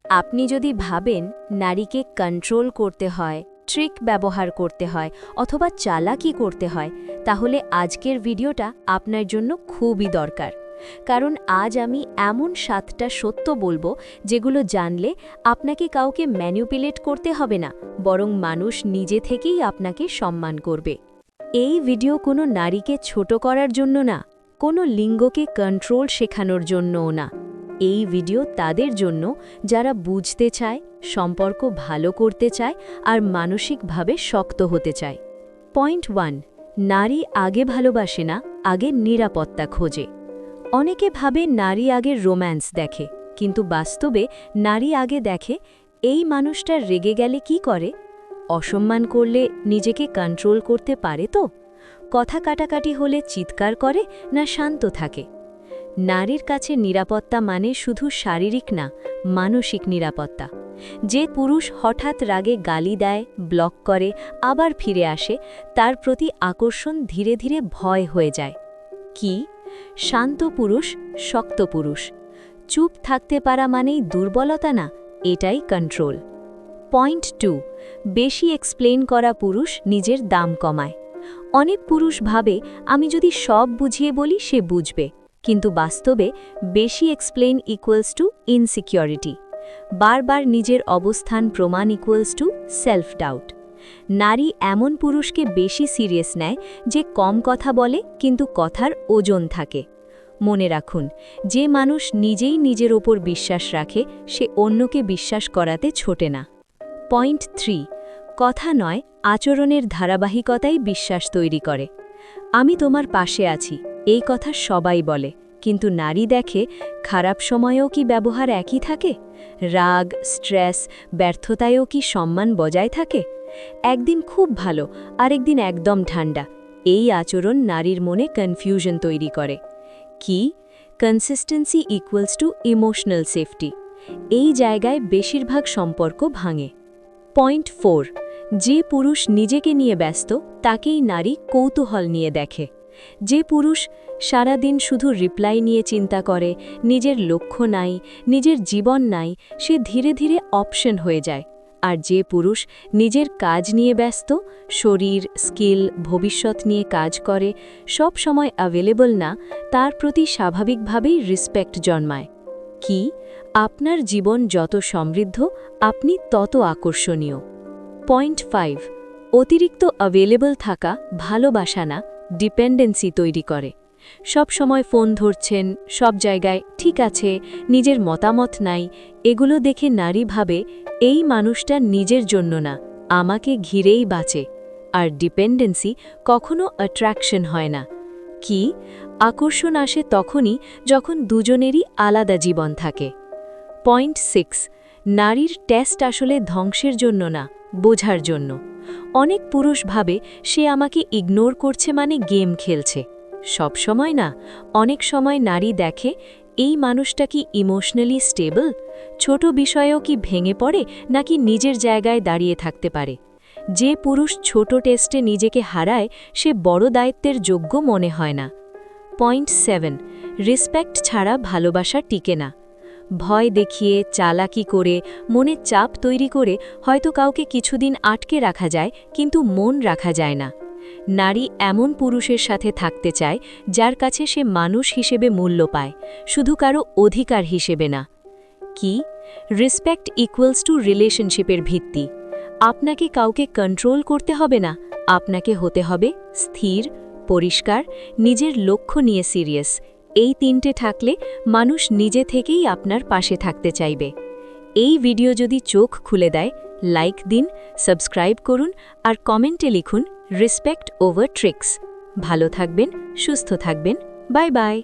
আপনি যদি ভাবেন নারীকে কন্ট্রোল করতে হয়, ট্রিক ব্যবহার করতে হয় অথবা চালাকি করতে হয়, তাহলে আজকের ভিডিওটা আপনার জন্য খুবই দরকার। কারণ আজ আমি এমন 7টা সত্য বলবো যেগুলো জানলে আপনাকে কাউকে ম্যানিপুলেট করতে হবে না, বরং মানুষ নিজে থেকেই আপনাকে সম্মান করবে। এই ভিডিও কোনো নারীকে ছোট করার জন্য না, কোনো লিঙ্গকে কন্ট্রোল শেখানোর জন্যও না। এই ভিডিও তাদের জন্য যারা বুঝতে চায়, সম্পর্ক ভালো করতে চায় আর মানসিকভাবে শক্ত হতে চায়। পয়েন্ট 1, নারী আগে ভালোবাসে না, আগে নিরাপত্তা খোঁজে। অনেকে ভাবে নারী আগে রোম্যান্স দেখে, কিন্তু বাস্তবে নারী আগে দেখে এই মানুষটা রেগে গেলে কি করে, অসম্মান করলে নিজেকে কন্ট্রোল করতে পারে তো, কথা কাটাকাটি হলে চিৎকার করে না শান্ত থাকে। নারীর কাছে নিরাপত্তা মানে শুধু শারীরিক না, মানসিক নিরাপত্তা। যে পুরুষ হঠাৎ রাগে গালি দেয়, ব্লক করে, আবার ফিরে আসে, তার প্রতি আকর্ষণ ধীরে ধীরে ভয় হয়ে যায়। কি? শান্ত পুরুষ, শক্ত পুরুষ। চুপ থাকতে পারা মানেই দুর্বলতা না, এটাই কন্ট্রোল। পয়েন্ট 2, বেশি এক্সপ্লেইন করা পুরুষ নিজের দাম কমায়। অনেক পুরুষ ভাবে আমি যদি সব বুঝিয়ে বলি সে বুঝবে, কিন্তু বাস্তবে বেশি এক্সপ্লেইন ইকুয়ালস টু ইনসিকিউরিটি। বারবার নিজের অবস্থান প্রমাণ ইকুয়ালস টু সেলফ ডাউট। নারী এমন পুরুষকে বেশি সিরিয়াস নেয় যে কম কথা বলে কিন্তু কথার ওজন থাকে। মনে রাখুন, যে মানুষ নিজেই নিজের ওপর বিশ্বাস রাখে সে অন্যকে বিশ্বাস করাতে ছোটে না। পয়েন্ট 3, কথা নয়, আচরণের ধারাবাহিকতাই বিশ্বাস তৈরি করে। আমি তোমার পাশে আছি, এই কথা সবাই বলে, কিন্তু নারী দেখে খারাপ সময়েও কি ব্যবহার একই থাকে? রাগ, স্ট্রেস, ব্যর্থতায়ও কি সম্মান বজায় থাকে? একদিন খুব ভালো, আরেকদিন একদম ঠান্ডা। এই আচরণ নারীর মনে কনফিউশন তৈরি করে। কি? Consistency equals to emotional safety. এই জায়গায় বেশিরভাগ সম্পর্ক ভাঙে। পয়েন্ট 4, যে পুরুষ নিজেকে নিয়ে ব্যস্ত তাকেই নারী কৌতূহল নিয়ে দেখে। যে পুরুষ সারাদিন শুধু রিপ্লাই নিয়ে চিন্তা করে, নিজের লক্ষ্য নাই, নিজের জীবন নাই, সে ধীরে ধীরে অপশন হয়ে যায়। আর যে পুরুষ নিজের কাজ নিয়ে ব্যস্ত, শরীর, স্কিল, ভবিষ্যৎ নিয়ে কাজ করে, সব সময় অ্যাভেলেবল না, তার প্রতি স্বাভাবিকভাবেই রেসপেক্ট জন্মায়। কি? আপনার জীবন যত সমৃদ্ধ, আপনি তত আকর্ষণীয়। পয়েন্ট 5, অতিরিক্ত অ্যাভেলেবল থাকা ভালোবাসা না, ডিপেন্ডেন্সি তৈরি করে। সব সময় ফোন ধরছেন, সব জায়গায় ঠিক আছে, নিজের মতামত নাই, এগুলো দেখে নারী ভাবে এই মানুষটা নিজের জন্য না, আমাকে ঘিরেই বাঁচে। আর ডিপেন্ডেন্সি কখনো অ্যাট্রাকশন হয় না। কি? আকর্ষণ আসে তখনই যখন দুজনেরই আলাদা জীবন থাকে। পয়েন্ট 6, নারীর টেস্ট আসলে ধ্বংসের জন্য না, বোঝার জন্য। অনেক পুরুষ ভাবে সে আমাকে ইগনোর করছে মানে গেম খেলছে। সব সময় না, অনেক সময় নারী দেখে এই মানুষটা কি ইমোশনালি স্টেবল, ছোট বিষয়েও কি ভেঙে পড়ে নাকি নিজের জায়গায় দাঁড়িয়ে থাকতে পারে। যে পুরুষ ছোট টেস্টে নিজেকে হারায় সে বড় দায়িত্বের যোগ্য মনে হয় না। পয়েন্ট 7, রেসপেক্ট ছাড়া ভালোবাসা টিকে না। ভয় দেখিয়ে, চালাকি করে, মনে চাপ তৈরি করে হয়তো কাউকে কিছুদিন আটকে রাখা যায়, কিন্তু মন রাখা যায় না। নারী এমন পুরুষের সাথে থাকতে চায় যার কাছে সে মানুষ হিসেবে মূল্য পায়, শুধু কারো অধিকার হিসেবে না। কি? রেসপেক্ট ইকুয়ালস টু রিলেশনশিপের ভিত্তি। আপনাকে কাউকে কন্ট্রোল করতে হবে না, আপনাকে হতে হবে স্থির, পরিষ্কার, নিজের লক্ষ্য নিয়ে সিরিয়াস। এই 3টে থাকলে মানুষ নিজে থেকেই আপনার পাশে থাকতে চাইবে। এই ভিডিও যদি চোখ খুলে দেয়, লাইক দিন, সাবস্ক্রাইব করুন আর কমেন্টে লিখুন রেসপেক্ট ওভার ট্রিক্স। ভালো থাকবেন, সুস্থ থাকবেন, বাই বাই।